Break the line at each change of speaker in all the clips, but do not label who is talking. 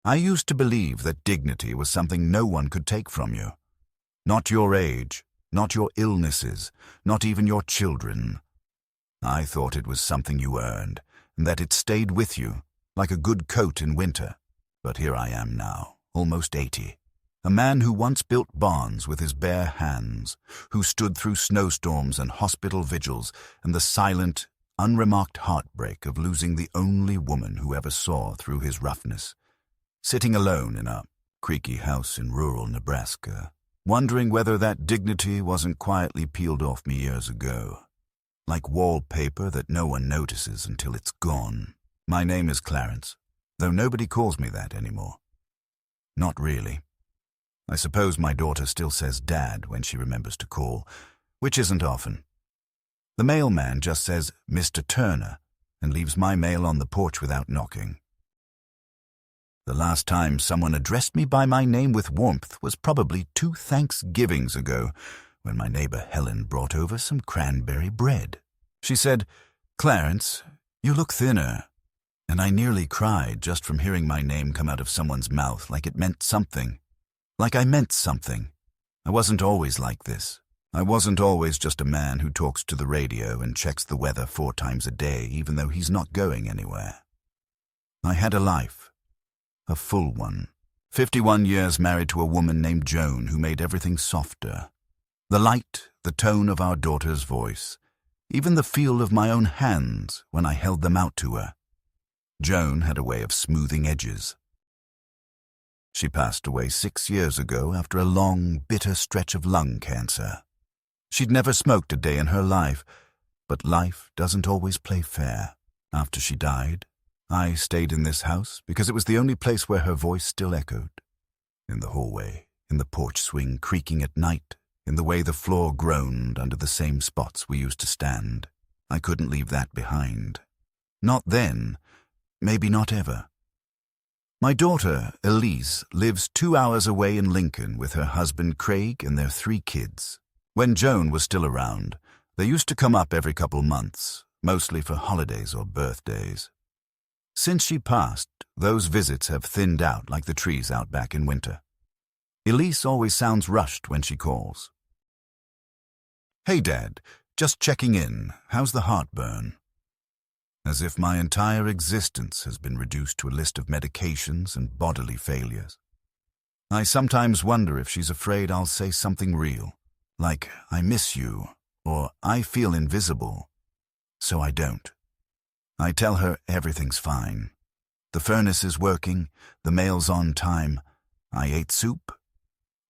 I used to believe that dignity was something no one could take from you. Not your age, not your illnesses, not even your children. I thought it was something you earned, and that it stayed with you, like a good coat in winter. But here I am now, almost 80. A man who once built barns with his bare hands, who stood through snowstorms and hospital vigils and the silent, unremarked heartbreak of losing the only woman who ever saw through his roughness. Sitting alone in a creaky house in rural Nebraska, wondering whether that dignity wasn't quietly peeled off me years ago. Like wallpaper that no one notices until it's gone. My name is Clarence, though nobody calls me that anymore. Not really. I suppose my daughter still says Dad when she remembers to call, which isn't often. The mailman just says Mr. Turner and leaves my mail on the porch without knocking. The last time someone addressed me by my name with warmth was probably 2 Thanksgivings ago, when my neighbor Helen brought over some cranberry bread. She said, "Clarence, you look thinner." And I nearly cried just from hearing my name come out of someone's mouth like it meant something. Like I meant something. I wasn't always like this. I wasn't always just a man who talks to the radio and checks the weather 4 times a day, even though he's not going anywhere. I had a life. A full one. 51 years married to a woman named Joan who made everything softer. The light, the tone of our daughter's voice, even the feel of my own hands when I held them out to her. Joan had a way of smoothing edges. She passed away 6 years ago after a long, bitter stretch of lung cancer. She'd never smoked a day in her life, but life doesn't always play fair. After she died, I stayed in this house because it was the only place where her voice still echoed. In the hallway, in the porch swing creaking at night, in the way the floor groaned under the same spots we used to stand. I couldn't leave that behind. Not then, maybe not ever. My daughter, Elise, lives 2 hours away in Lincoln with her husband Craig and their 3 kids. When Joan was still around, they used to come up every couple months, mostly for holidays or birthdays. Since she passed, those visits have thinned out like the trees out back in winter. Elise always sounds rushed when she calls. "Hey, Dad, just checking in. How's the heartburn?" As if my entire existence has been reduced to a list of medications and bodily failures. I sometimes wonder if she's afraid I'll say something real, like "I miss you" or "I feel invisible." So I don't. I tell her everything's fine. The furnace is working, the mail's on time, I ate soup.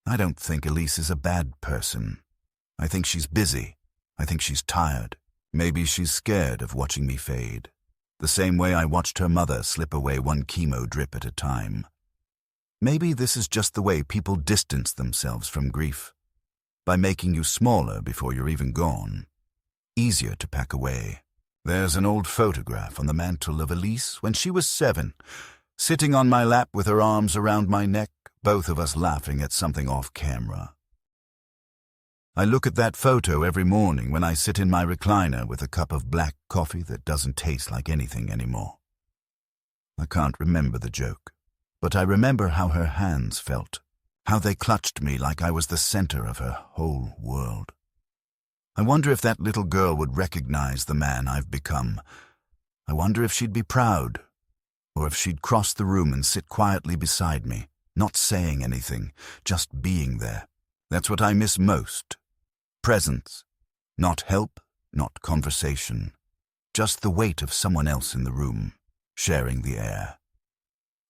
I don't think Elise is a bad person. I think she's busy. I think she's tired. Maybe she's scared of watching me fade, the same way I watched her mother slip away 1 chemo drip at a time. Maybe this is just the way people distance themselves from grief, by making you smaller before you're even gone, easier to pack away. There's an old photograph on the mantel of Elise when she was 7, sitting on my lap with her arms around my neck, both of us laughing at something off camera. I look at that photo every morning when I sit in my recliner with a cup of black coffee that doesn't taste like anything anymore. I can't remember the joke, but I remember how her hands felt, how they clutched me like I was the center of her whole world. I wonder if that little girl would recognize the man I've become. I wonder if she'd be proud, or if she'd cross the room and sit quietly beside me, not saying anything, just being there. That's what I miss most. Presence. Not help, not conversation. Just the weight of someone else in the room, sharing the air.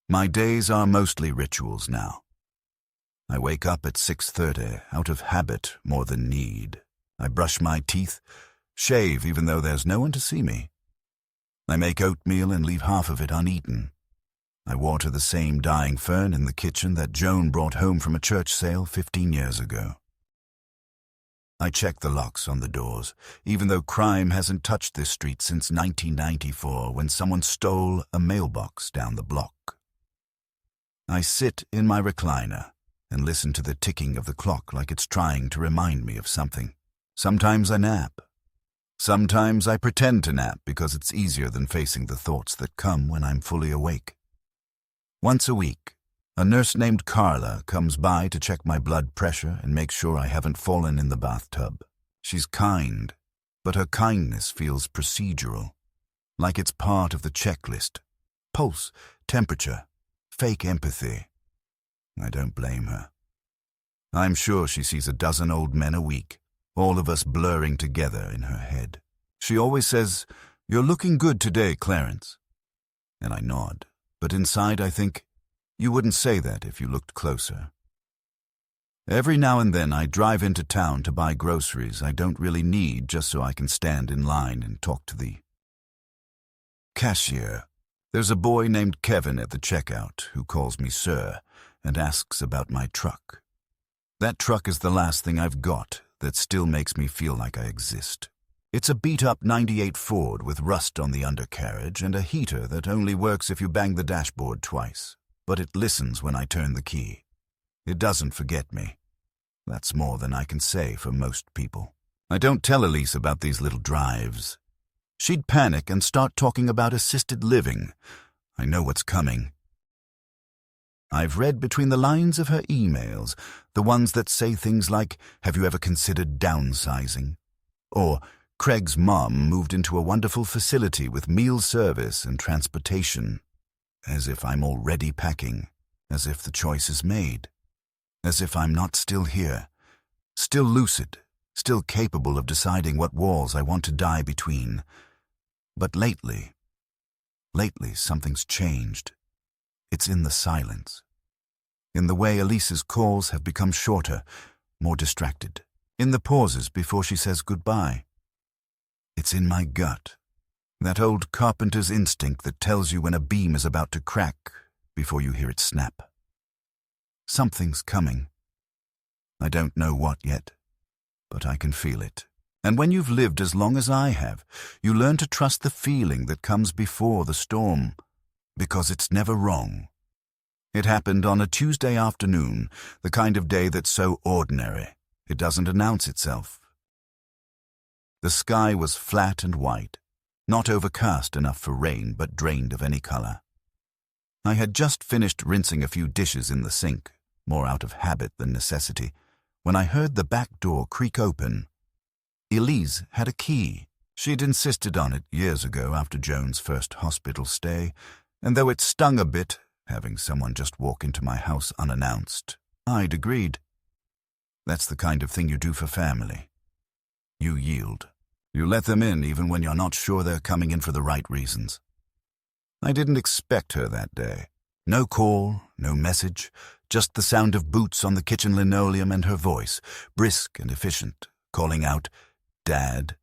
My days are mostly rituals now. I wake up at 6:30, out of habit more than need. I brush my teeth, shave even though there's no one to see me. I make oatmeal and leave half of it uneaten. I water the same dying fern in the kitchen that Joan brought home from a church sale 15 years ago. I check the locks on the doors, even though crime hasn't touched this street since 1994 when someone stole a mailbox down the block. I sit in my recliner and listen to the ticking of the clock like it's trying to remind me of something. Sometimes I nap. Sometimes I pretend to nap because it's easier than facing the thoughts that come when I'm fully awake. Once a week, a nurse named Carla comes by to check my blood pressure and make sure I haven't fallen in the bathtub. She's kind, but her kindness feels procedural, like it's part of the checklist. Pulse, temperature, fake empathy. I don't blame her. I'm sure she sees a dozen old men a week, all of us blurring together in her head. She always says, "You're looking good today, Clarence." And I nod, but inside I think, you wouldn't say that if you looked closer. Every now and then I drive into town to buy groceries I don't really need just so I can stand in line and talk to the cashier. There's a boy named Kevin at the checkout who calls me sir and asks about my truck. That truck is the last thing I've got that still makes me feel like I exist. It's a beat-up '98 Ford with rust on the undercarriage and a heater that only works if you bang the dashboard twice, but it listens when I turn the key. It doesn't forget me. That's more than I can say for most people. I don't tell Elise about these little drives. She'd panic and start talking about assisted living. I know what's coming. I've read between the lines of her emails, the ones that say things like, "Have you ever considered downsizing?" Or, "Craig's mom moved into a wonderful facility with meal service and transportation." As if I'm already packing, as if the choice is made, as if I'm not still here, still lucid, still capable of deciding what walls I want to die between. But lately something's changed. It's in the silence. In the way Elise's calls have become shorter, more distracted. In the pauses before she says goodbye. It's in my gut. That old carpenter's instinct that tells you when a beam is about to crack before you hear it snap. Something's coming. I don't know what yet, but I can feel it. And when you've lived as long as I have, you learn to trust the feeling that comes before the storm, because it's never wrong. It happened on a Tuesday afternoon, the kind of day that's so ordinary, it doesn't announce itself. The sky was flat and white, not overcast enough for rain, but drained of any color. I had just finished rinsing a few dishes in the sink, more out of habit than necessity, when I heard the back door creak open. Elise had a key. She'd insisted on it years ago after Joan's first hospital stay, and though it stung a bit, having someone just walk into my house unannounced, I'd agreed. That's the kind of thing you do for family. You yield. You let them in even when you're not sure they're coming in for the right reasons. I didn't expect her that day. No call, no message, just the sound of boots on the kitchen linoleum and her voice, brisk and efficient, calling out, "Dad,"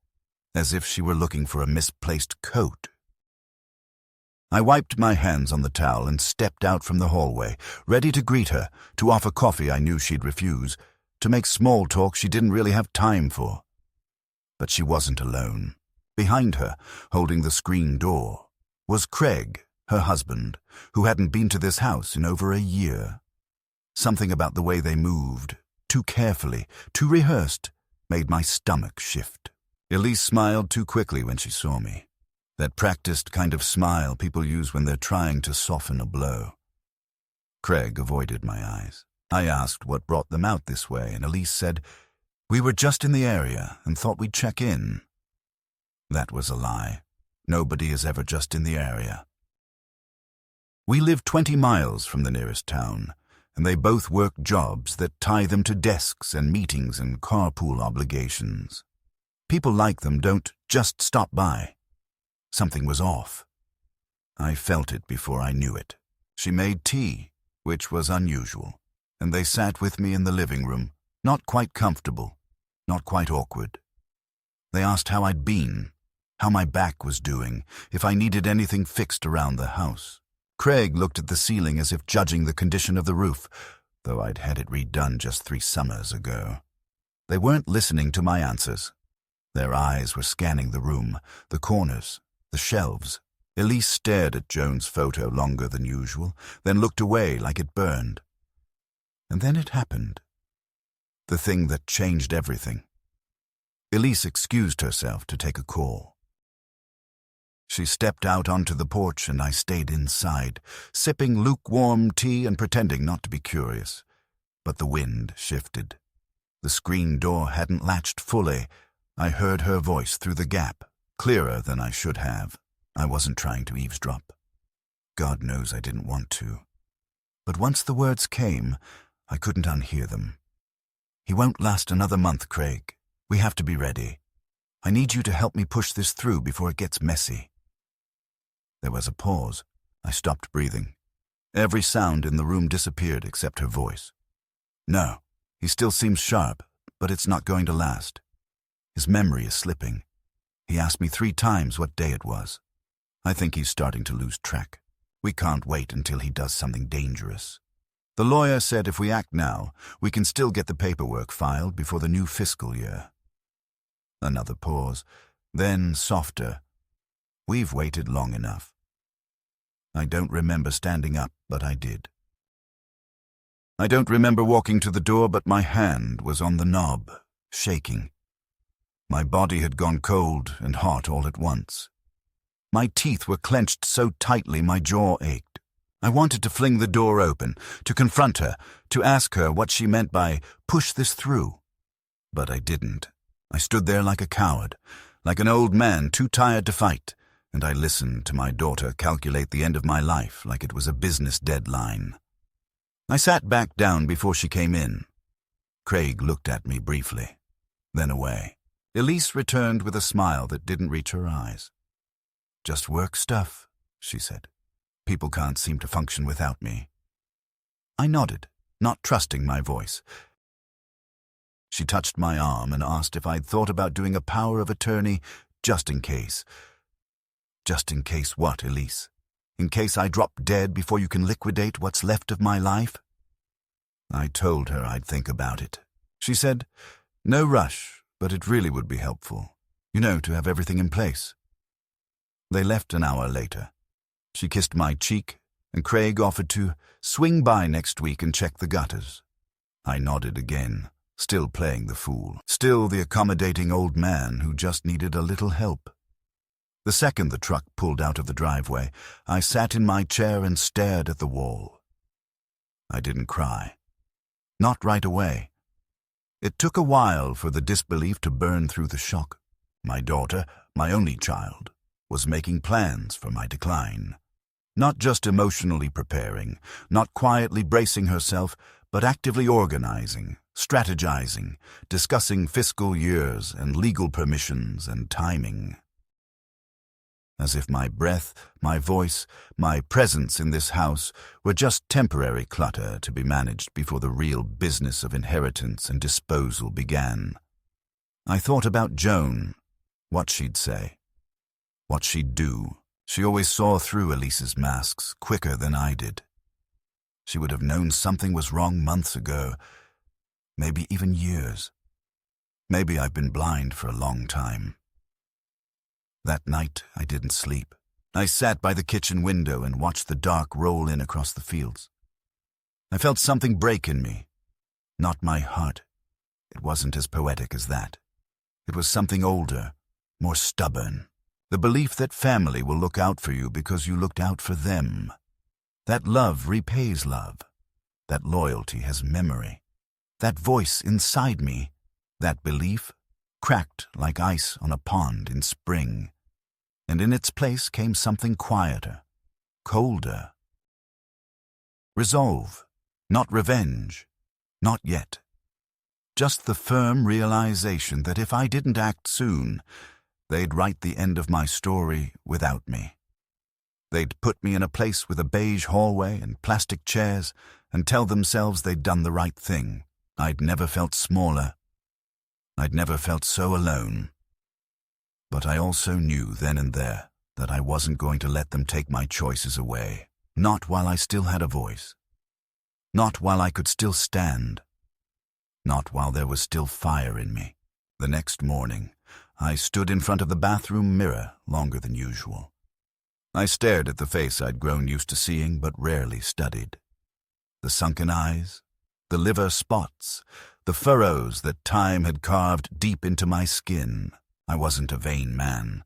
as if she were looking for a misplaced coat. I wiped my hands on the towel and stepped out from the hallway, ready to greet her, to offer coffee I knew she'd refuse, to make small talk she didn't really have time for. But she wasn't alone. Behind her, holding the screen door, was Craig, her husband, who hadn't been to this house in over a year. Something about the way they moved, too carefully, too rehearsed, made my stomach shift. Elise smiled too quickly when she saw me. That practiced kind of smile people use when they're trying to soften a blow. Craig avoided my eyes. I asked what brought them out this way, and Elise said, "We were just in the area and thought we'd check in." That was a lie. Nobody is ever just in the area. We live 20 miles from the nearest town, and they both work jobs that tie them to desks and meetings and carpool obligations. People like them don't just stop by. Something was off. I felt it before I knew it. She made tea, which was unusual, and they sat with me in the living room, not quite comfortable, not quite awkward. They asked how I'd been, how my back was doing, if I needed anything fixed around the house. Craig looked at the ceiling as if judging the condition of the roof, though I'd had it redone just 3 summers ago. They weren't listening to my answers. Their eyes were scanning the room, the corners, the shelves. Elise stared at Joan's photo longer than usual, then looked away like it burned. And then it happened. The thing that changed everything. Elise excused herself to take a call. She stepped out onto the porch and I stayed inside, sipping lukewarm tea and pretending not to be curious. But the wind shifted. The screen door hadn't latched fully. I heard her voice through the gap, clearer than I should have. I wasn't trying to eavesdrop. God knows I didn't want to. But once the words came, I couldn't unhear them. "He won't last another month, Craig. We have to be ready. I need you to help me push this through before it gets messy." There was a pause. I stopped breathing. Every sound in the room disappeared except her voice. "No, he still seems sharp, but it's not going to last. His memory is slipping. He asked me 3 times what day it was. I think he's starting to lose track. We can't wait until he does something dangerous. The lawyer said if we act now, we can still get the paperwork filed before the new fiscal year." Another pause, then softer. "We've waited long enough." I don't remember standing up, but I did. I don't remember walking to the door, but my hand was on the knob, shaking. My body had gone cold and hot all at once. My teeth were clenched so tightly my jaw ached. I wanted to fling the door open, to confront her, to ask her what she meant by "push this through." But I didn't. I stood there like a coward, like an old man too tired to fight, and I listened to my daughter calculate the end of my life like it was a business deadline. I sat back down before she came in. Craig looked at me briefly, then away. Elise returned with a smile that didn't reach her eyes. "Just work stuff," she said. "People can't seem to function without me." I nodded, not trusting my voice. She touched my arm and asked if I'd thought about doing a power of attorney just in case. "Just in case what, Elise? In case I drop dead before you can liquidate what's left of my life?" I told her I'd think about it. She said, "No rush, but it really would be helpful. You know, to have everything in place." They left an hour later. She kissed my cheek, and Craig offered to swing by next week and check the gutters. I nodded again, still playing the fool, still the accommodating old man who just needed a little help. The second the truck pulled out of the driveway, I sat in my chair and stared at the wall. I didn't cry. Not right away. It took a while for the disbelief to burn through the shock. My daughter, my only child, was making plans for my decline. Not just emotionally preparing, not quietly bracing herself, but actively organizing, strategizing, discussing fiscal years and legal permissions and timing. As if my breath, my voice, my presence in this house were just temporary clutter to be managed before the real business of inheritance and disposal began. I thought about Joan, what she'd say, what she'd do. She always saw through Elise's masks quicker than I did. She would have known something was wrong months ago, maybe even years. Maybe I've been blind for a long time. That night, I didn't sleep. I sat by the kitchen window and watched the dark roll in across the fields. I felt something break in me. Not my heart. It wasn't as poetic as that. It was something older, more stubborn. The belief that family will look out for you because you looked out for them. That love repays love. That loyalty has memory. That voice inside me, that belief, cracked like ice on a pond in spring. And in its place came something quieter, colder. Resolve, not revenge, not yet. Just the firm realization that if I didn't act soon, they'd write the end of my story without me. They'd put me in a place with a beige hallway and plastic chairs and tell themselves they'd done the right thing. I'd never felt smaller. I'd never felt so alone. But I also knew then and there that I wasn't going to let them take my choices away. Not while I still had a voice. Not while I could still stand. Not while there was still fire in me. The next morning, I stood in front of the bathroom mirror longer than usual. I stared at the face I'd grown used to seeing but rarely studied. The sunken eyes, the liver spots, the furrows that time had carved deep into my skin. I wasn't a vain man,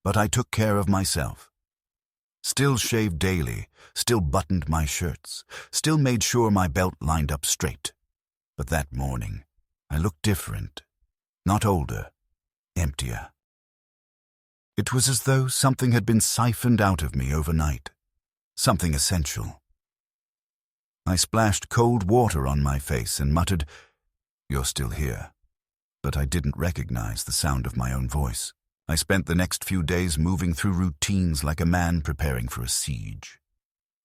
but I took care of myself. Still shaved daily, still buttoned my shirts, still made sure my belt lined up straight. But that morning, I looked different, not older, emptier. It was as though something had been siphoned out of me overnight, something essential. I splashed cold water on my face and muttered, "You're still here." But I didn't recognize the sound of my own voice. I spent the next few days moving through routines like a man preparing for a siege.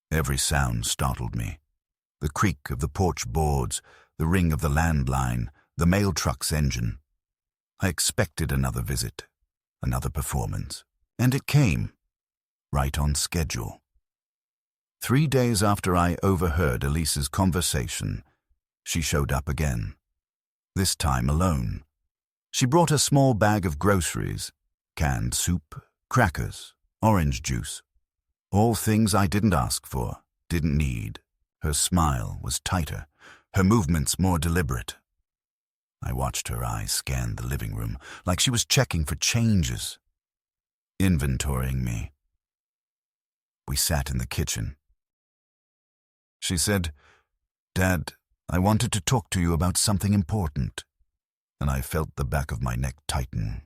Every sound startled me. The creak of the porch boards, the ring of the landline, the mail truck's engine. I expected another visit, another performance, and it came, right on schedule. 3 days after I overheard Elise's conversation, she showed up again, this time alone. She brought a small bag of groceries, canned soup, crackers, orange juice. All things I didn't ask for, didn't need. Her smile was tighter, her movements more deliberate. I watched her eyes scan the living room, like she was checking for changes, inventorying me. We sat in the kitchen. She said, "Dad, I wanted to talk to you about something important," and I felt the back of my neck tighten.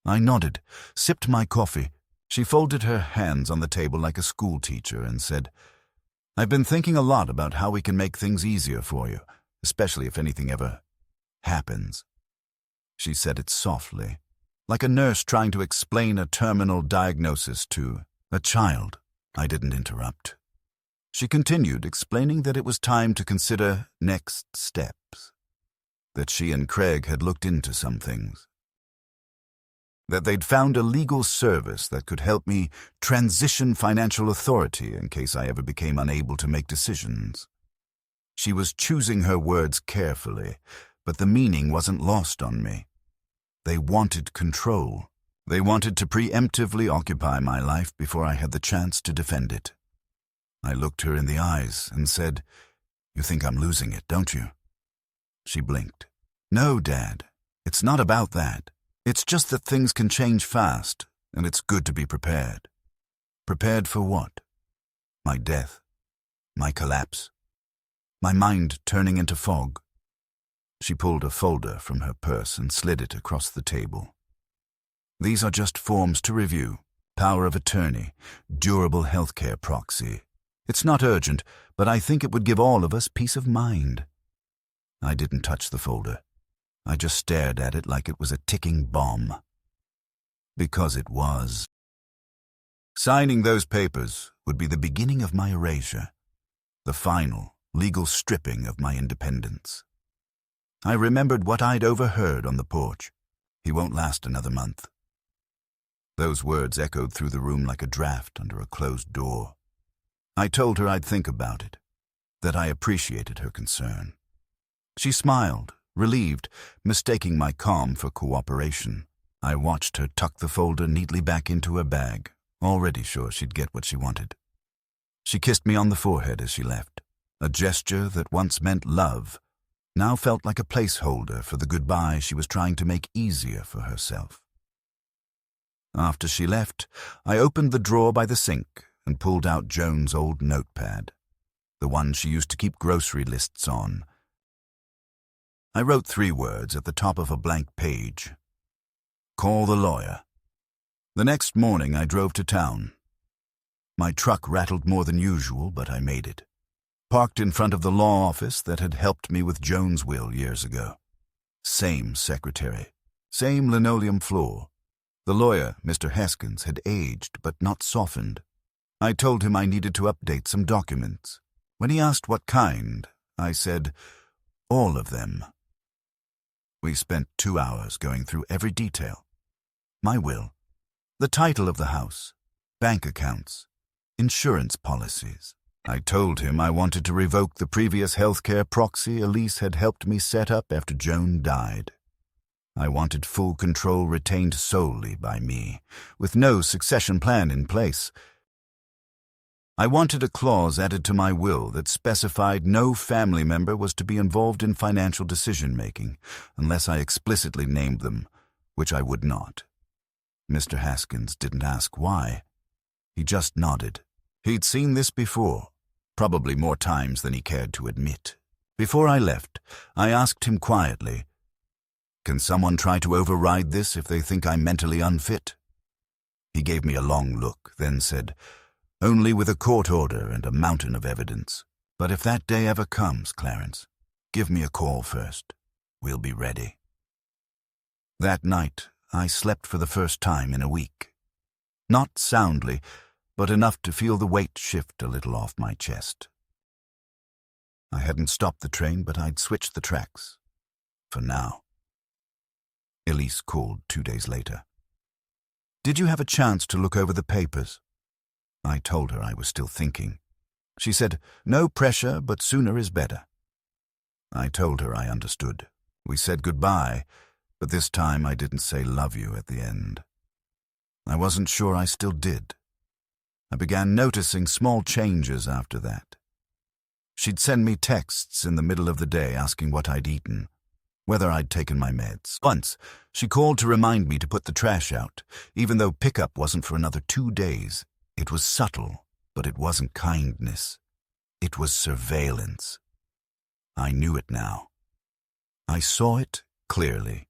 I nodded, sipped my coffee. She folded her hands on the table like a schoolteacher and said, "I've been thinking a lot about how we can make things easier for you, especially if anything ever happens." She said it softly, like a nurse trying to explain a terminal diagnosis to a child. I didn't interrupt. She continued, explaining that it was time to consider next steps, that she and Craig had looked into some things, that they'd found a legal service that could help me transition financial authority in case I ever became unable to make decisions. She was choosing her words carefully, but the meaning wasn't lost on me. They wanted control. They wanted to preemptively occupy my life before I had the chance to defend it. I looked her in the eyes and said, "You think I'm losing it, don't you?" She blinked. "No, Dad, it's not about that. It's just that things can change fast, and it's good to be prepared." Prepared for what? My death? My collapse? My mind turning into fog? She pulled a folder from her purse and slid it across the table. "These are just forms to review. Power of attorney, durable healthcare proxy. It's not urgent, but I think it would give all of us peace of mind." I didn't touch the folder. I just stared at it like it was a ticking bomb. Because it was. Signing those papers would be the beginning of my erasure, the final, legal stripping of my independence. I remembered what I'd overheard on the porch. "He won't last another month." Those words echoed through the room like a draft under a closed door. I told her I'd think about it, that I appreciated her concern. She smiled, relieved, mistaking my calm for cooperation. I watched her tuck the folder neatly back into her bag, already sure she'd get what she wanted. She kissed me on the forehead as she left. A gesture that once meant love now felt like a placeholder for the goodbye she was trying to make easier for herself. After she left, I opened the drawer by the sink and pulled out Joan's old notepad, the one she used to keep grocery lists on. I wrote 3 words at the top of a blank page. "Call the lawyer." The next morning I drove to town. My truck rattled more than usual, but I made it. Parked in front of the law office that had helped me with Joan's will years ago. Same secretary, same linoleum floor. The lawyer, Mr. Haskins, had aged but not softened. I told him I needed to update some documents. When he asked what kind, I said, "All of them." We spent 2 hours going through every detail. My will, the title of the house, bank accounts, insurance policies. I told him I wanted to revoke the previous healthcare proxy Elise had helped me set up after Joan died. I wanted full control retained solely by me, with no succession plan in place. I wanted a clause added to my will that specified no family member was to be involved in financial decision-making, unless I explicitly named them, which I would not. Mr. Haskins didn't ask why. He just nodded. He'd seen this before, probably more times than he cared to admit. Before I left, I asked him quietly, "Can someone try to override this if they think I'm mentally unfit?" He gave me a long look, then said, "Only with a court order and a mountain of evidence. But if that day ever comes, Clarence, give me a call first. We'll be ready." That night, I slept for the first time in a week. Not soundly, but enough to feel the weight shift a little off my chest. I hadn't stopped the train, but I'd switched the tracks. For now. Elise called 2 days later. "Did you have a chance to look over the papers?" I told her I was still thinking. She said, "No pressure, but sooner is better." I told her I understood. We said goodbye, but this time I didn't say love you at the end. I wasn't sure I still did. I began noticing small changes after that. She'd send me texts in the middle of the day asking what I'd eaten, whether I'd taken my meds. Once, she called to remind me to put the trash out, even though pickup wasn't for another 2 days. It was subtle, but it wasn't kindness. It was surveillance. I knew it now. I saw it clearly.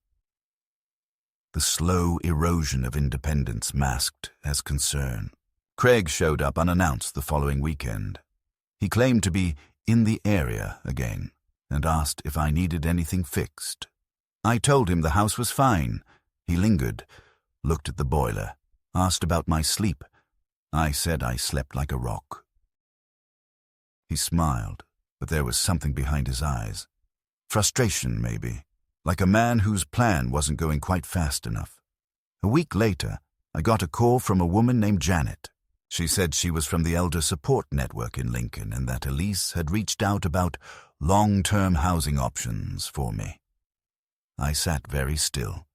The slow erosion of independence masked as concern. Craig showed up unannounced the following weekend. He claimed to be in the area again and asked if I needed anything fixed. I told him the house was fine. He lingered, looked at the boiler, asked about my sleep. I said I slept like a rock. He smiled, but there was something behind his eyes. Frustration, maybe, like a man whose plan wasn't going quite fast enough. A week later, I got a call from a woman named Janet. She said she was from the Elder Support Network in Lincoln and that Elise had reached out about long-term housing options for me. I sat very still.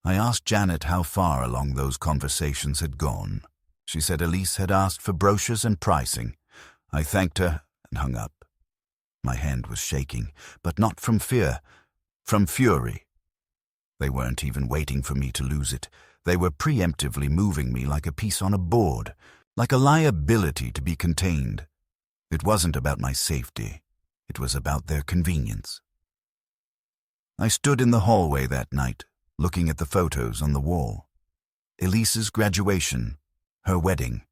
I asked Janet how far along those conversations had gone. She said Elise had asked for brochures and pricing. I thanked her and hung up. My hand was shaking, but not from fear, from fury. They weren't even waiting for me to lose it. They were preemptively moving me like a piece on a board, like a liability to be contained. It wasn't about my safety. It was about their convenience. I stood in the hallway that night, looking at the photos on the wall. Elise's graduation, her wedding,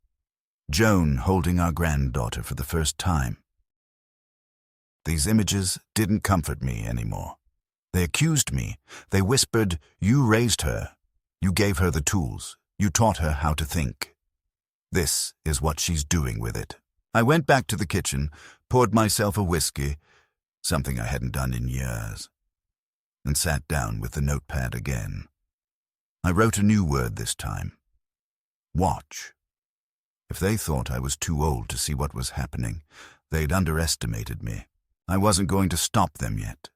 Joan holding our granddaughter for the first time. These images didn't comfort me anymore. They accused me. They whispered, "You raised her. You gave her the tools. You taught her how to think. This is what she's doing with it." I went back to the kitchen, poured myself a whiskey, something I hadn't done in years, and sat down with the notepad again. I wrote a new word this time. Watch. If they thought I was too old to see what was happening, they'd underestimated me. I wasn't going to stop them yet.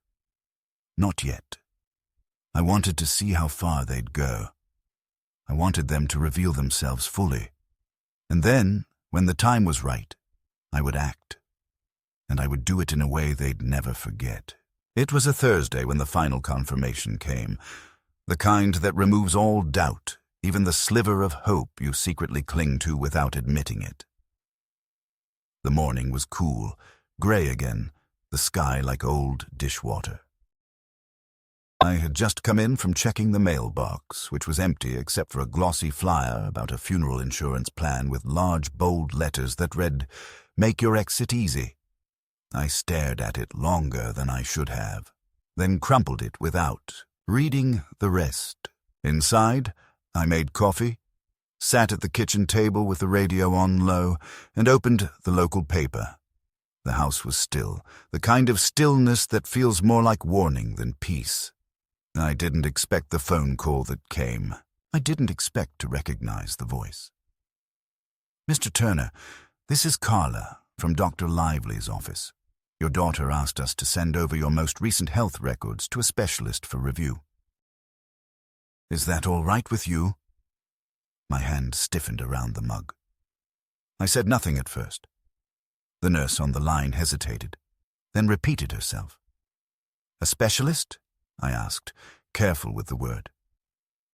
Not yet. I wanted to see how far they'd go. I wanted them to reveal themselves fully. And then, when the time was right, I would act. And I would do it in a way they'd never forget. It was a Thursday when the final confirmation came, the kind that removes all doubt, even the sliver of hope you secretly cling to without admitting it. The morning was cool, gray again, the sky like old dishwater. I had just come in from checking the mailbox, which was empty except for a glossy flyer about a funeral insurance plan with large, bold letters that read, "Make your exit easy." I stared at it longer than I should have, then crumpled it without, reading the rest. Inside, I made coffee, sat at the kitchen table with the radio on low, and opened the local paper. The house was still, the kind of stillness that feels more like warning than peace. I didn't expect the phone call that came. I didn't expect to recognize the voice. "Mr. Turner, this is Carla from Dr. Lively's office. Your daughter asked us to send over your most recent health records to a specialist for review." "Is that all right with you?" My hand stiffened around the mug. I said nothing at first. The nurse on the line hesitated, then repeated herself. "A specialist?" I asked, careful with the word.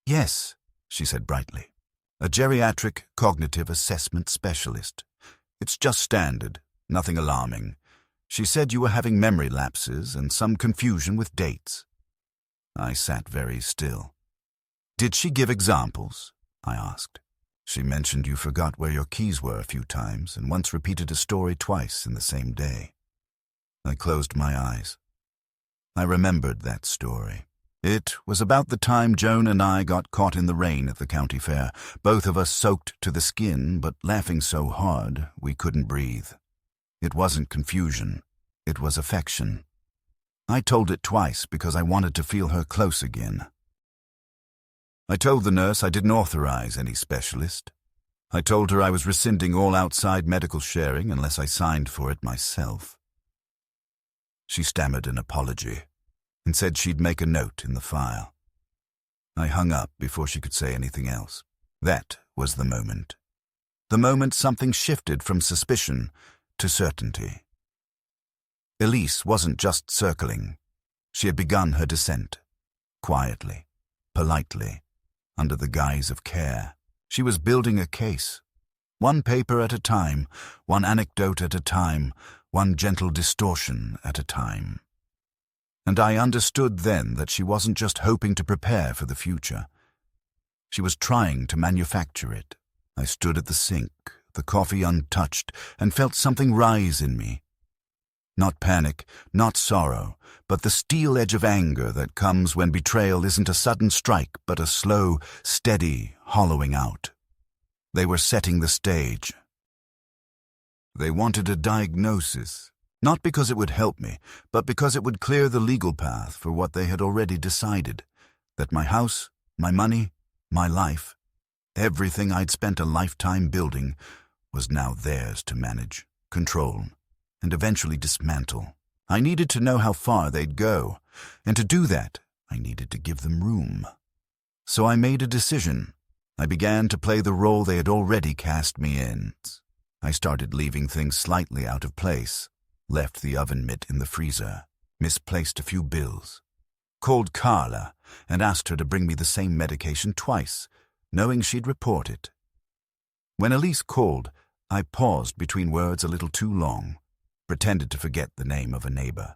"Yes," she said brightly. A geriatric cognitive assessment specialist. It's just standard, nothing alarming. She said you were having memory lapses and some confusion with dates. I sat very still. Did she give examples? I asked. She mentioned you forgot where your keys were a few times and once repeated a story twice in the same day. I closed my eyes. I remembered that story. It was about the time Joan and I got caught in the rain at the county fair, both of us soaked to the skin, but laughing so hard we couldn't breathe. It wasn't confusion. It was affection. I told it twice because I wanted to feel her close again. I told the nurse I didn't authorize any specialist. I told her I was rescinding all outside medical sharing unless I signed for it myself. She stammered an apology and said she'd make a note in the file. I hung up before she could say anything else. That was the moment. The moment something shifted from suspicion to certainty. Elise wasn't just circling. She had begun her descent. Quietly, politely, under the guise of care. She was building a case. One paper at a time, one anecdote at a time, one gentle distortion at a time. And I understood then that she wasn't just hoping to prepare for the future. She was trying to manufacture it. I stood at the sink, the coffee untouched, and felt something rise in me. Not panic, not sorrow, but the steel edge of anger that comes when betrayal isn't a sudden strike, but a slow, steady hollowing out. They were setting the stage. They wanted a diagnosis, not because it would help me, but because it would clear the legal path for what they had already decided, that my house, my money, my life, everything I'd spent a lifetime building, was now theirs to manage, control, and eventually dismantle. I needed to know how far they'd go, and to do that, I needed to give them room. So I made a decision. I began to play the role they had already cast me in. I started leaving things slightly out of place, left the oven mitt in the freezer, misplaced a few bills, called Carla and asked her to bring me the same medication twice, knowing she'd report it. When Elise called, I paused between words a little too long, pretended to forget the name of a neighbor.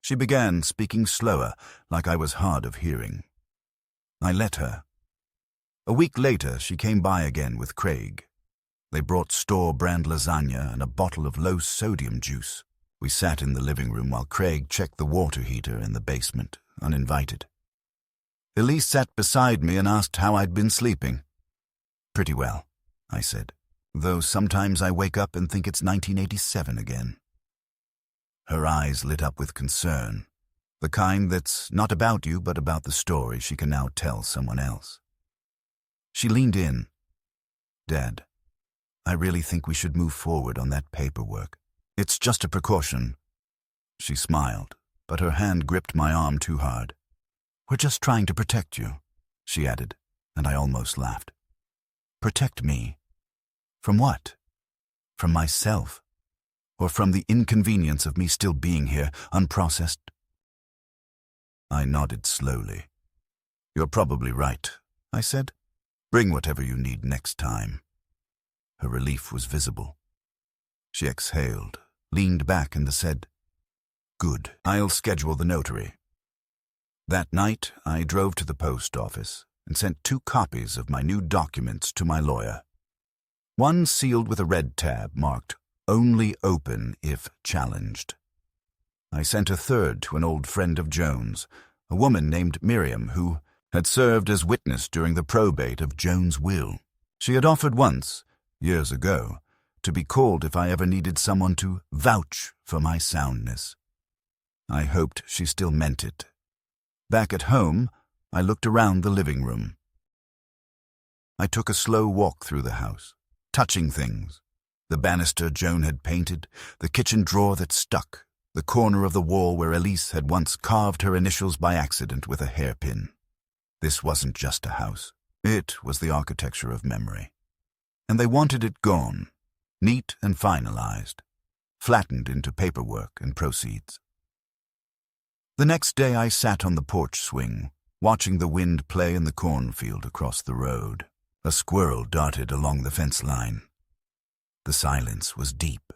She began speaking slower, like I was hard of hearing. I let her. A week later, she came by again with Craig. They brought store-brand lasagna and a bottle of low-sodium juice. We sat in the living room while Craig checked the water heater in the basement, uninvited. Elise sat beside me and asked how I'd been sleeping. Pretty well, I said, though sometimes I wake up and think it's 1987 again. Her eyes lit up with concern, the kind that's not about you but about the story she can now tell someone else. She leaned in. Dad, I really think we should move forward on that paperwork. It's just a precaution. She smiled, but her hand gripped my arm too hard. We're just trying to protect you, she added, and I almost laughed. Protect me? From what? From myself? Or from the inconvenience of me still being here, unprocessed? I nodded slowly. You're probably right, I said. Bring whatever you need next time. Her relief was visible. She exhaled, leaned back and said, Good, I'll schedule the notary. That night, I drove to the post office and sent 2 copies of my new documents to my lawyer. One sealed with a red tab marked, Only open if challenged. I sent a third to an old friend of Joan's, a woman named Miriam who had served as witness during the probate of Joan's will. She had offered once, years ago, to be called if I ever needed someone to vouch for my soundness. I hoped she still meant it. Back at home, I looked around the living room. I took a slow walk through the house, touching things. The banister Joan had painted, the kitchen drawer that stuck, the corner of the wall where Elise had once carved her initials by accident with a hairpin. This wasn't just a house. It was the architecture of memory. And they wanted it gone, neat and finalized, flattened into paperwork and proceeds. The next day I sat on the porch swing, watching the wind play in the cornfield across the road. A squirrel darted along the fence line. The silence was deep.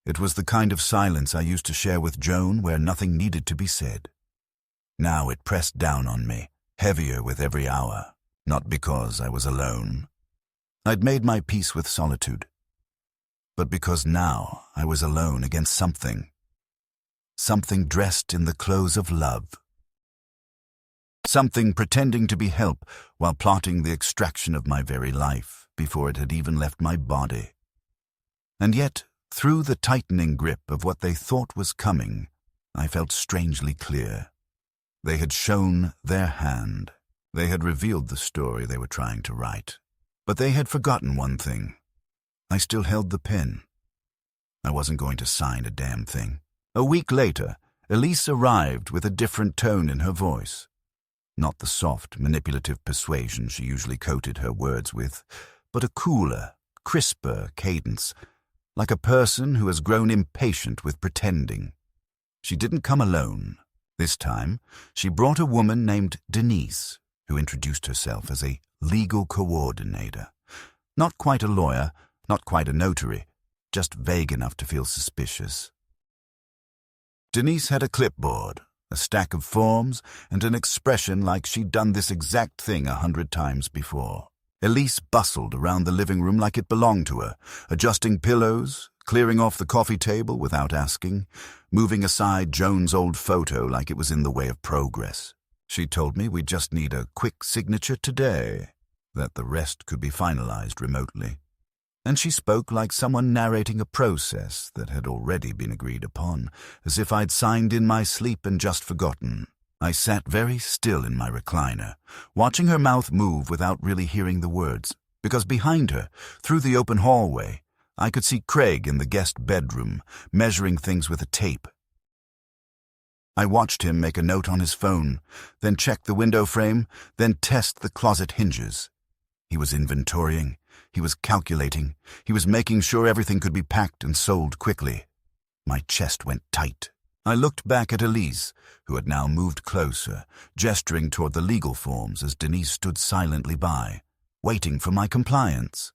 It was the kind of silence I used to share with Joan where nothing needed to be said. Now it pressed down on me, heavier with every hour, not because I was alone. I'd made my peace with solitude, but because now I was alone against something dressed in the clothes of love. Something pretending to be help while plotting the extraction of my very life before it had even left my body. And yet, through the tightening grip of what they thought was coming, I felt strangely clear. They had shown their hand. They had revealed the story they were trying to write. But they had forgotten one thing. I still held the pen. I wasn't going to sign a damn thing. A week later, Elise arrived with a different tone in her voice. Not the soft, manipulative persuasion she usually coated her words with, but a cooler, crisper cadence, like a person who has grown impatient with pretending. She didn't come alone. This time, she brought a woman named Denise, who introduced herself as a legal coordinator. Not quite a lawyer, not quite a notary, just vague enough to feel suspicious. Denise had a clipboard, a stack of forms, and an expression like she'd done this exact thing 100 times before. Elise bustled around the living room like it belonged to her, adjusting pillows, clearing off the coffee table without asking, moving aside Joan's old photo like it was in the way of progress. She told me we just need a quick signature today, that the rest could be finalized remotely. And she spoke like someone narrating a process that had already been agreed upon, as if I'd signed in my sleep and just forgotten. I sat very still in my recliner, watching her mouth move without really hearing the words, because behind her, through the open hallway, I could see Craig in the guest bedroom, measuring things with a tape. I watched him make a note on his phone, then check the window frame, then test the closet hinges. He was inventorying. He was calculating. He was making sure everything could be packed and sold quickly. My chest went tight. I looked back at Elise, who had now moved closer, gesturing toward the legal forms as Denise stood silently by, waiting for my compliance.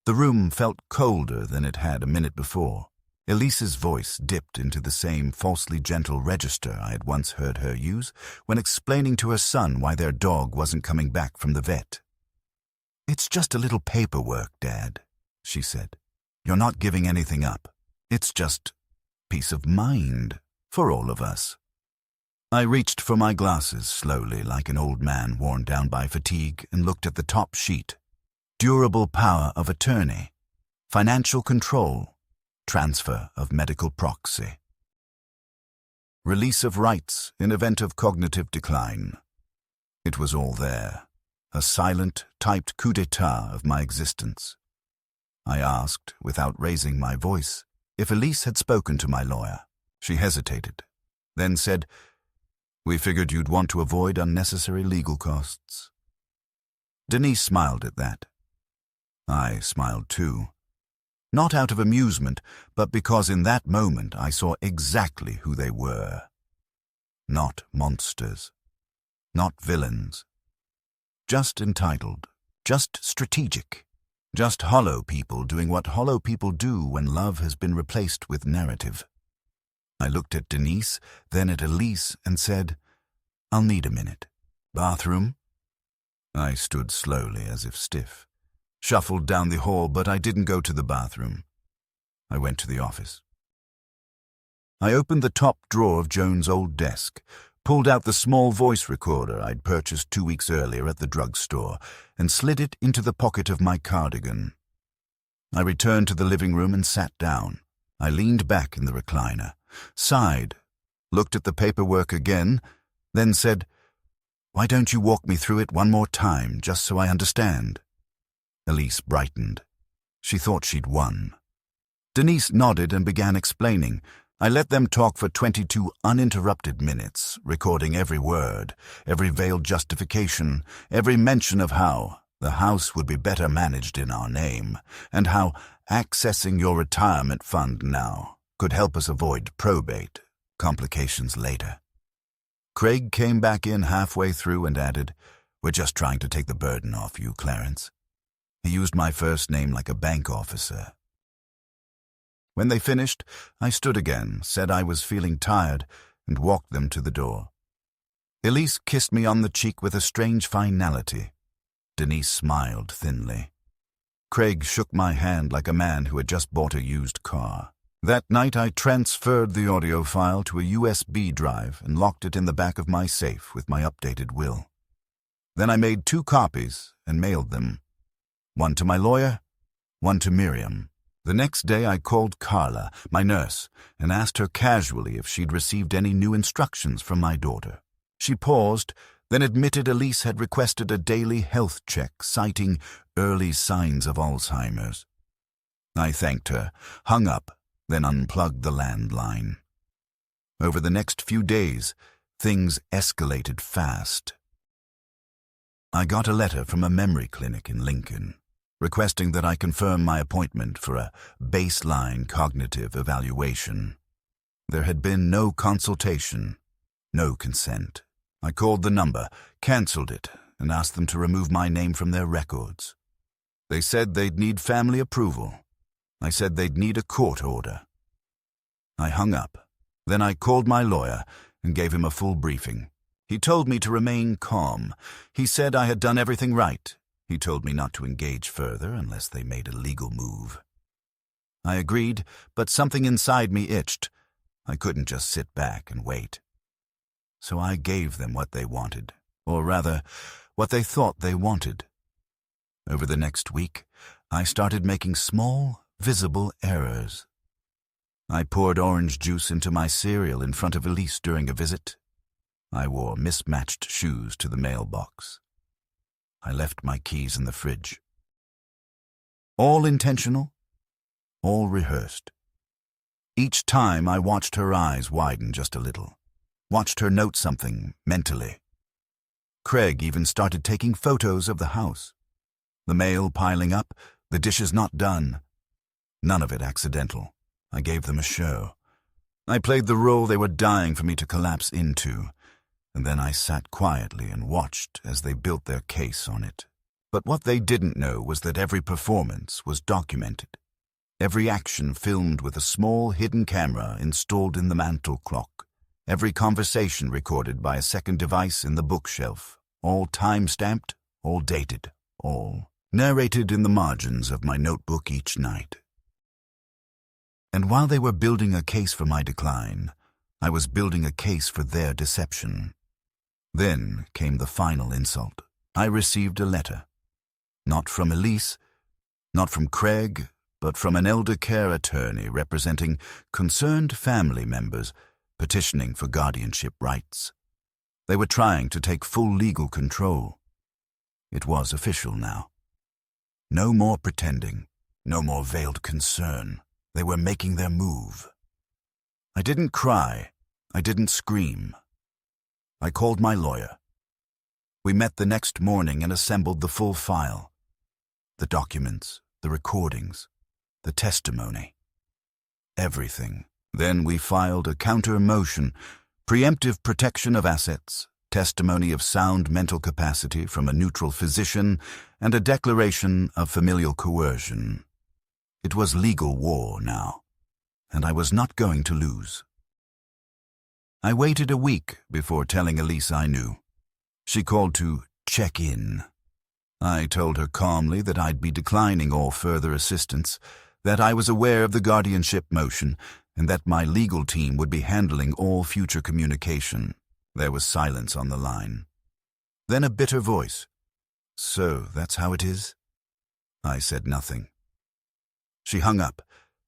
The room felt colder than it had a minute before. Elise's voice dipped into the same falsely gentle register I had once heard her use when explaining to her son why their dog wasn't coming back from the vet. "It's just a little paperwork, Dad," she said. "You're not giving anything up. It's just peace of mind for all of us." I reached for my glasses slowly like an old man worn down by fatigue and looked at the top sheet. Durable power of attorney, financial control, transfer of medical proxy. Release of rights in event of cognitive decline. It was all there, a silent, typed coup d'etat of my existence. I asked, without raising my voice, if Elise had spoken to my lawyer. She hesitated, then said, "We figured you'd want to avoid unnecessary legal costs." Denise smiled at that. I smiled too. Not out of amusement, but because in that moment I saw exactly who they were. Not monsters. Not villains. Just entitled. Just strategic. Just hollow people doing what hollow people do when love has been replaced with narrative. I looked at Denise, then at Elise, and said, "I'll need a minute. Bathroom?" I stood slowly as if stiff. Shuffled down the hall, but I didn't go to the bathroom. I went to the office. I opened the top drawer of Joan's old desk, pulled out the small voice recorder I'd purchased 2 weeks earlier at the drugstore, and slid it into the pocket of my cardigan. I returned to the living room and sat down. I leaned back in the recliner, sighed, looked at the paperwork again, then said, "Why don't you walk me through it one more time, just so I understand?" Elise brightened. She thought she'd won. Denise nodded and began explaining. I let them talk for 22 uninterrupted minutes, recording every word, every veiled justification, every mention of how the house would be better managed in our name, and how accessing your retirement fund now could help us avoid probate, complications later. Craig came back in halfway through and added, "We're just trying to take the burden off you, Clarence." He used my first name like a bank officer. When they finished, I stood again, said I was feeling tired, and walked them to the door. Elise kissed me on the cheek with a strange finality. Denise smiled thinly. Craig shook my hand like a man who had just bought a used car. That night I transferred the audio file to a USB drive and locked it in the back of my safe with my updated will. Then I made 2 copies and mailed them. One to my lawyer, one to Miriam. The next day I called Carla, my nurse, and asked her casually if she'd received any new instructions from my daughter. She paused, then admitted Elise had requested a daily health check citing early signs of Alzheimer's. I thanked her, hung up, then unplugged the landline. Over the next few days, things escalated fast. I got a letter from a memory clinic in Lincoln, requesting that I confirm my appointment for a baseline cognitive evaluation. There had been no consultation, no consent. I called the number, canceled it, and asked them to remove my name from their records. They said they'd need family approval. I said they'd need a court order. I hung up. Then I called my lawyer and gave him a full briefing. He told me to remain calm. He said I had done everything right. He told me not to engage further unless they made a legal move. I agreed, but something inside me itched. I couldn't just sit back and wait. So I gave them what they wanted, or rather, what they thought they wanted. Over the next week, I started making small, visible errors. I poured orange juice into my cereal in front of Elise during a visit. I wore mismatched shoes to the mailbox. I left my keys in the fridge. All intentional, all rehearsed. Each time I watched her eyes widen just a little, watched her note something mentally. Craig even started taking photos of the house. The mail piling up, the dishes not done. None of it accidental. I gave them a show. I played the role they were dying for me to collapse into, and then I sat quietly and watched as they built their case on it. But what they didn't know was that every performance was documented. Every action filmed with a small hidden camera installed in the mantel clock. Every conversation recorded by a second device in the bookshelf. All time-stamped, all dated, all narrated in the margins of my notebook each night. And while they were building a case for my decline, I was building a case for their deception. Then came the final insult. I received a letter. Not from Elise, not from Craig, but from an elder care attorney representing concerned family members petitioning for guardianship rights. They were trying to take full legal control. It was official now. No more pretending, no more veiled concern. They were making their move. I didn't cry. I didn't scream. I called my lawyer. We met the next morning and assembled the full file. The documents, the recordings, the testimony. Everything. Then we filed a counter motion, preemptive protection of assets, testimony of sound mental capacity from a neutral physician, and a declaration of familial coercion. It was legal war now, and I was not going to lose. I waited a week before telling Elise I knew. She called to check in. I told her calmly that I'd be declining all further assistance, that I was aware of the guardianship motion, and that my legal team would be handling all future communication. There was silence on the line. Then a bitter voice. "So, that's how it is?" I said nothing. She hung up.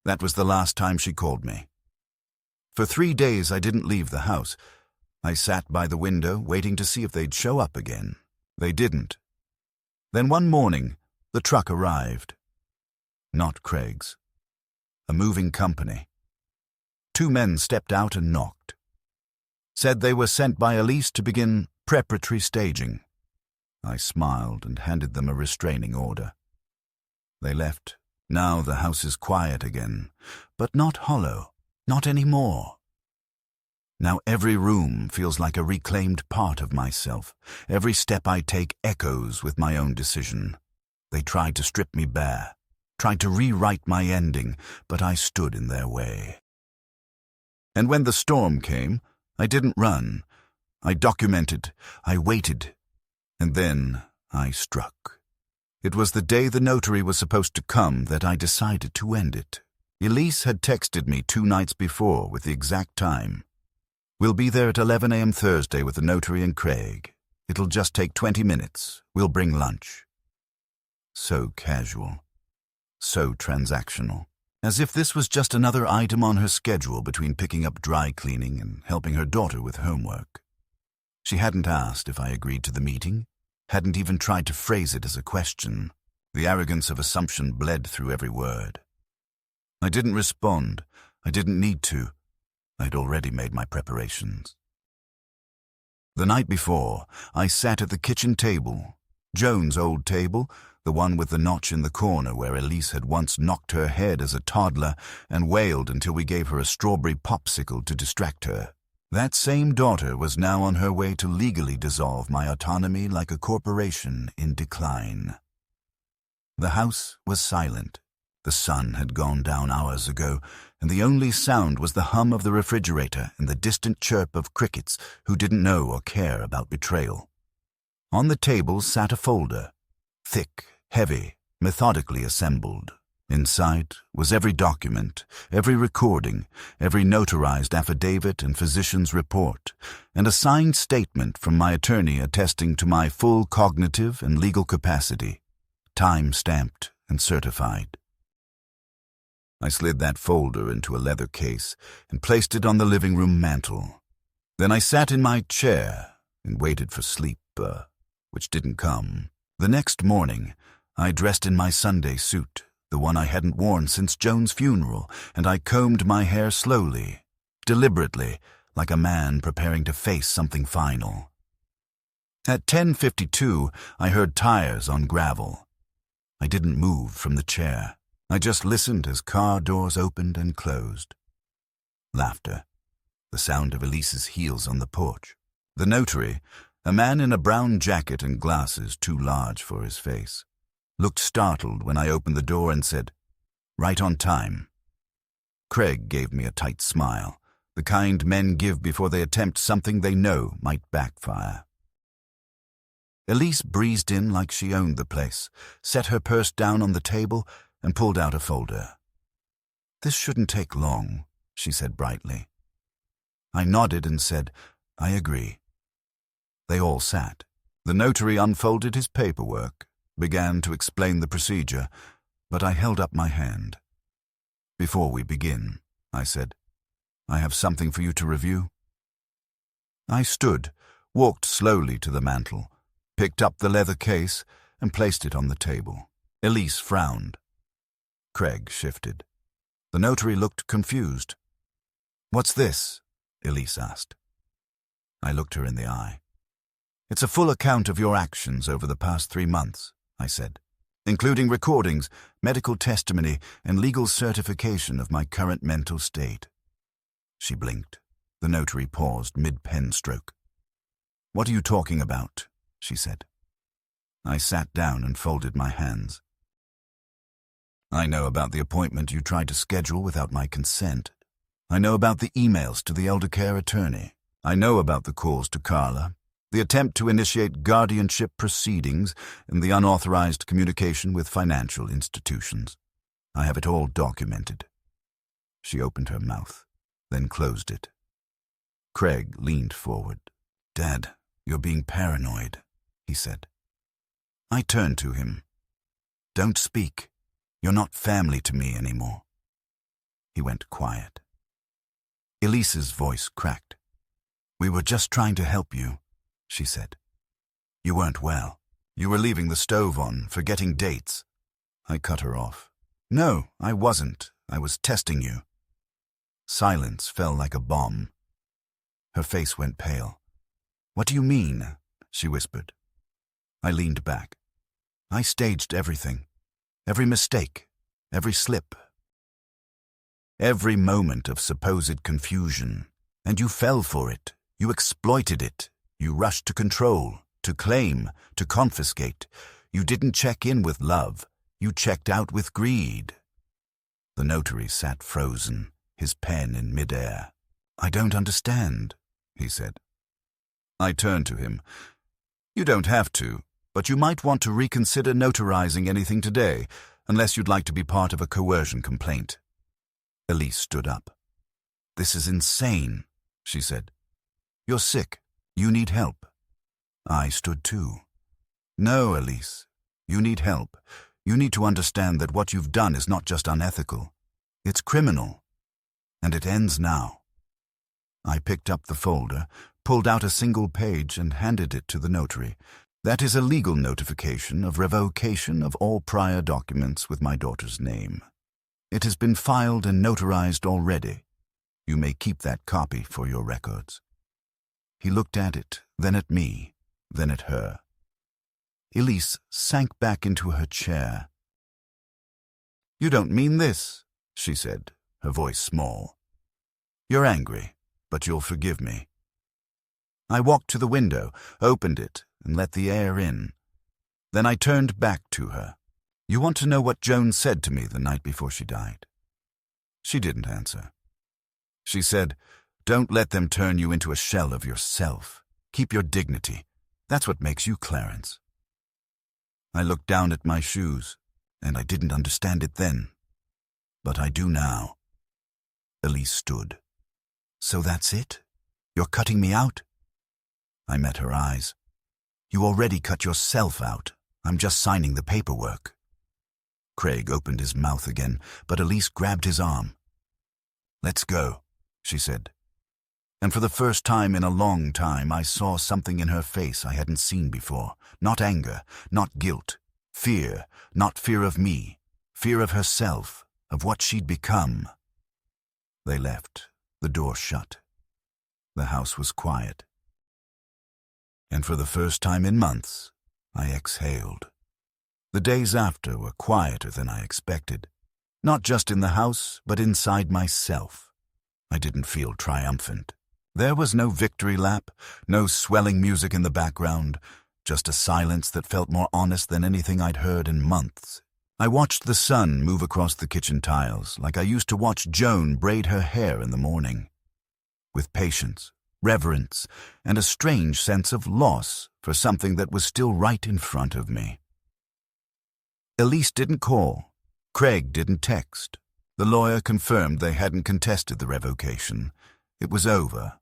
That was the last time she called me. For 3 days I didn't leave the house. I sat by the window waiting to see if they'd show up again. They didn't. Then one morning, the truck arrived. Not Craig's. A moving company. 2 men stepped out and knocked. Said they were sent by Elise to begin preparatory staging. I smiled and handed them a restraining order. They left. Now the house is quiet again, but not hollow, not anymore. Now every room feels like a reclaimed part of myself. Every step I take echoes with my own decision. They tried to strip me bare, tried to rewrite my ending, but I stood in their way. And when the storm came, I didn't run. I documented, I waited, and then I struck. It was the day the notary was supposed to come that I decided to end it. Elise had texted me 2 nights before with the exact time. "We'll be there at 11 a.m. Thursday with the notary and Craig. It'll just take 20 minutes. We'll bring lunch." So casual, so transactional, as if this was just another item on her schedule between picking up dry cleaning and helping her daughter with homework. She hadn't asked if I agreed to the meeting, hadn't even tried to phrase it as a question. The arrogance of assumption bled through every word. I didn't respond. I didn't need to. I'd already made my preparations. The night before, I sat at the kitchen table, Joan's old table, the one with the notch in the corner where Elise had once knocked her head as a toddler and wailed until we gave her a strawberry popsicle to distract her. That same daughter was now on her way to legally dissolve my autonomy like a corporation in decline. The house was silent. The sun had gone down hours ago, and the only sound was the hum of the refrigerator and the distant chirp of crickets who didn't know or care about betrayal. On the table sat a folder, thick, heavy, methodically assembled. Inside was every document, every recording, every notarized affidavit and physician's report, and a signed statement from my attorney attesting to my full cognitive and legal capacity, time-stamped and certified. I slid that folder into a leather case and placed it on the living room mantel. Then I sat in my chair and waited for sleep, which didn't come. The next morning, I dressed in my Sunday suit, the one I hadn't worn since Joan's funeral, and I combed my hair slowly, deliberately, like a man preparing to face something final. At 10:52, I heard tires on gravel. I didn't move from the chair. I just listened as car doors opened and closed. Laughter. The sound of Elise's heels on the porch. The notary, a man in a brown jacket and glasses too large for his face, looked startled when I opened the door and said, "Right on time." Craig gave me a tight smile, the kind men give before they attempt something they know might backfire. Elise breezed in like she owned the place, set her purse down on the table, and pulled out a folder. "This shouldn't take long," she said brightly. I nodded and said, "I agree." They all sat. The notary unfolded his paperwork, began to explain the procedure, but I held up my hand. "Before we begin," I said, "I have something for you to review." I stood, walked slowly to the mantel, picked up the leather case, and placed it on the table. Elise frowned. Craig shifted. The notary looked confused. "What's this?" Elise asked. I looked her in the eye. "It's a full account of your actions over the past 3 months," I said, "including recordings, medical testimony, and legal certification of my current mental state." She blinked. The notary paused mid-pen stroke. "What are you talking about?" she said. I sat down and folded my hands. "I know about the appointment you tried to schedule without my consent. I know about the emails to the elder care attorney. I know about the calls to Carla, the attempt to initiate guardianship proceedings, and the unauthorized communication with financial institutions. I have it all documented." She opened her mouth, then closed it. Craig leaned forward. "Dad, you're being paranoid," he said. I turned to him. "Don't speak. You're not family to me anymore." He went quiet. Elise's voice cracked. "We were just trying to help you," she said. "You weren't well. You were leaving the stove on, forgetting dates." I cut her off. "No, I wasn't. I was testing you." Silence fell like a bomb. Her face went pale. "What do you mean?" she whispered. I leaned back. "I staged everything. Every mistake, every slip. Every moment of supposed confusion, And you fell for it. You exploited it. You rushed to control, to claim, to confiscate. You didn't check in with love. You checked out with greed. The notary sat frozen, his pen in midair. "I don't understand," he said. I turned to him. "You don't have to, but you might want to reconsider notarizing anything today, unless you'd like to be part of a coercion complaint." Elise stood up. "This is insane," she said. "You're sick. You need help." I stood too. "No, Elise. You need help. You need to understand that what you've done is not just unethical. It's criminal. And it ends now." I picked up the folder, pulled out a single page, and handed it to the notary. "That is a legal notification of revocation of all prior documents with my daughter's name. It has been filed and notarized already. You may keep that copy for your records." He looked at it, then at me, then at her. Elise sank back into her chair. "You don't mean this," she said, her voice small. "You're angry, but you'll forgive me." I walked to the window, opened it, and let the air in. Then I turned back to her. "You want to know what Joan said to me the night before she died?" She didn't answer. She said, "Don't let them turn you into a shell of yourself. Keep your dignity. That's what makes you Clarence." I looked down at my shoes, and I didn't understand it then. But I do now. Elise stood. "So that's it? You're cutting me out?" I met her eyes. "You already cut yourself out. I'm just signing the paperwork." Craig opened his mouth again, but Elise grabbed his arm. "Let's go," she said. And for the first time in a long time, I saw something in her face I hadn't seen before. Not anger, not guilt. Fear, not fear of me. Fear of herself, of what she'd become. They left, the door shut. The house was quiet. And for the first time in months, I exhaled. The days after were quieter than I expected. Not just in the house, but inside myself. I didn't feel triumphant. There was no victory lap, no swelling music in the background, just a silence that felt more honest than anything I'd heard in months. I watched the sun move across the kitchen tiles like I used to watch Joan braid her hair in the morning. With patience, reverence, and a strange sense of loss for something that was still right in front of me. Elise didn't call. Craig didn't text. The lawyer confirmed they hadn't contested the revocation. It was over.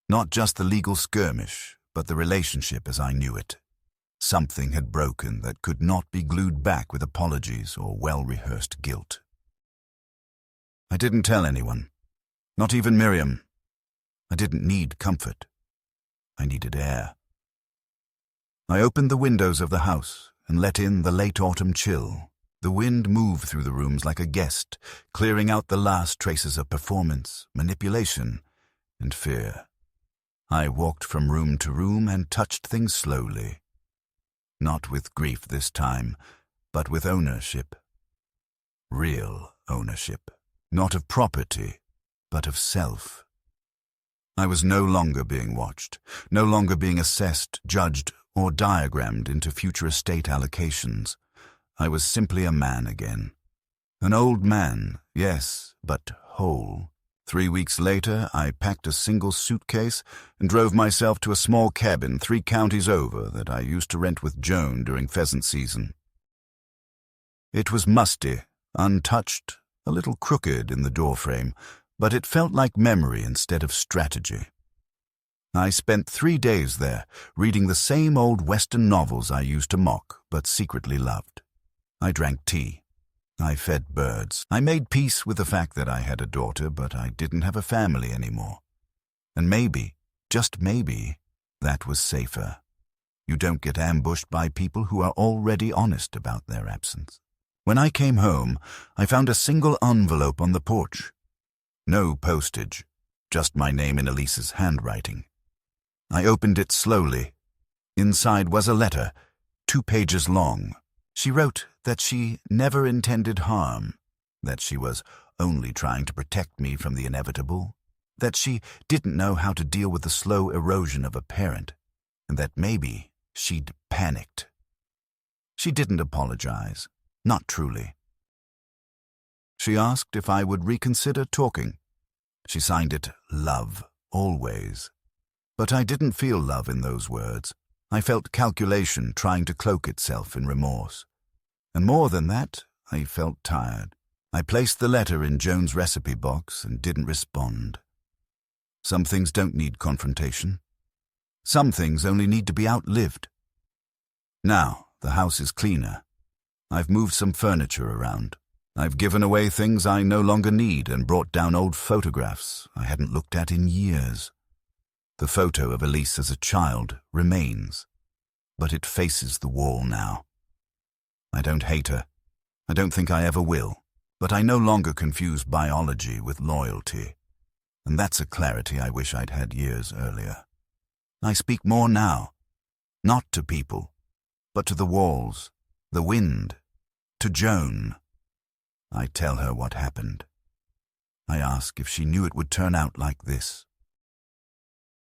Not just the legal skirmish, but the relationship as I knew it. Something had broken that could not be glued back with apologies or well-rehearsed guilt. I didn't tell anyone. Not even Miriam. I didn't need comfort. I needed air. I opened the windows of the house and let in the late autumn chill. The wind moved through the rooms like a guest, clearing out the last traces of performance, manipulation, and fear. I walked from room to room and touched things slowly. Not with grief this time, but with ownership. Real ownership. Not of property, but of self. I was no longer being watched, no longer being assessed, judged, or diagrammed into future estate allocations. I was simply a man again. An old man, yes, but whole. 3 weeks later, I packed a single suitcase and drove myself to a small cabin 3 counties over that I used to rent with Joan during pheasant season. It was musty, untouched, a little crooked in the doorframe, but it felt like memory instead of strategy. I spent 3 days there, reading the same old Western novels I used to mock, but secretly loved. I drank tea. I fed birds. I made peace with the fact that I had a daughter, but I didn't have a family anymore. And maybe, just maybe, that was safer. You don't get ambushed by people who are already honest about their absence. When I came home, I found a single envelope on the porch. No postage, just my name in Elise's handwriting. I opened it slowly. Inside was a letter, 2 pages long. She wrote that she never intended harm, that she was only trying to protect me from the inevitable, that she didn't know how to deal with the slow erosion of a parent, and that maybe she'd panicked. She didn't apologize, not truly. She asked if I would reconsider talking. She signed it love, always. But I didn't feel love in those words. I felt calculation trying to cloak itself in remorse. And more than that, I felt tired. I placed the letter in Joan's recipe box and didn't respond. Some things don't need confrontation. Some things only need to be outlived. Now, the house is cleaner. I've moved some furniture around. I've given away things I no longer need and brought down old photographs I hadn't looked at in years. The photo of Elise as a child remains, but it faces the wall now. I don't hate her. I don't think I ever will, but I no longer confuse biology with loyalty, and that's a clarity I wish I'd had years earlier. I speak more now, not to people, but to the walls, the wind, to Joan. I tell her what happened. I ask if she knew it would turn out like this.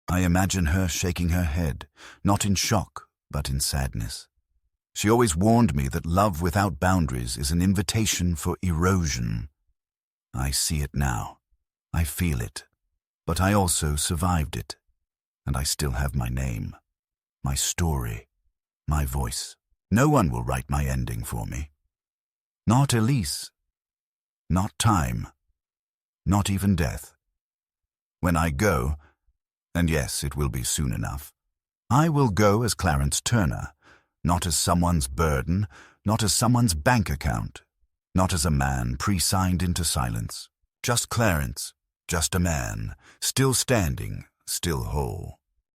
I imagine her shaking her head, not in shock, but in sadness. She always warned me that love without boundaries is an invitation for erosion. I see it now. I feel it. But I also survived it. And I still have my name, my story, my voice. No one will write my ending for me. Not Elise. Not time. Not even death. When I go, and yes, it will be soon enough, I will go as Clarence Turner, not as someone's burden, not as someone's bank account, not as a man pre-signed into silence. Just Clarence, just a man, still standing, still whole.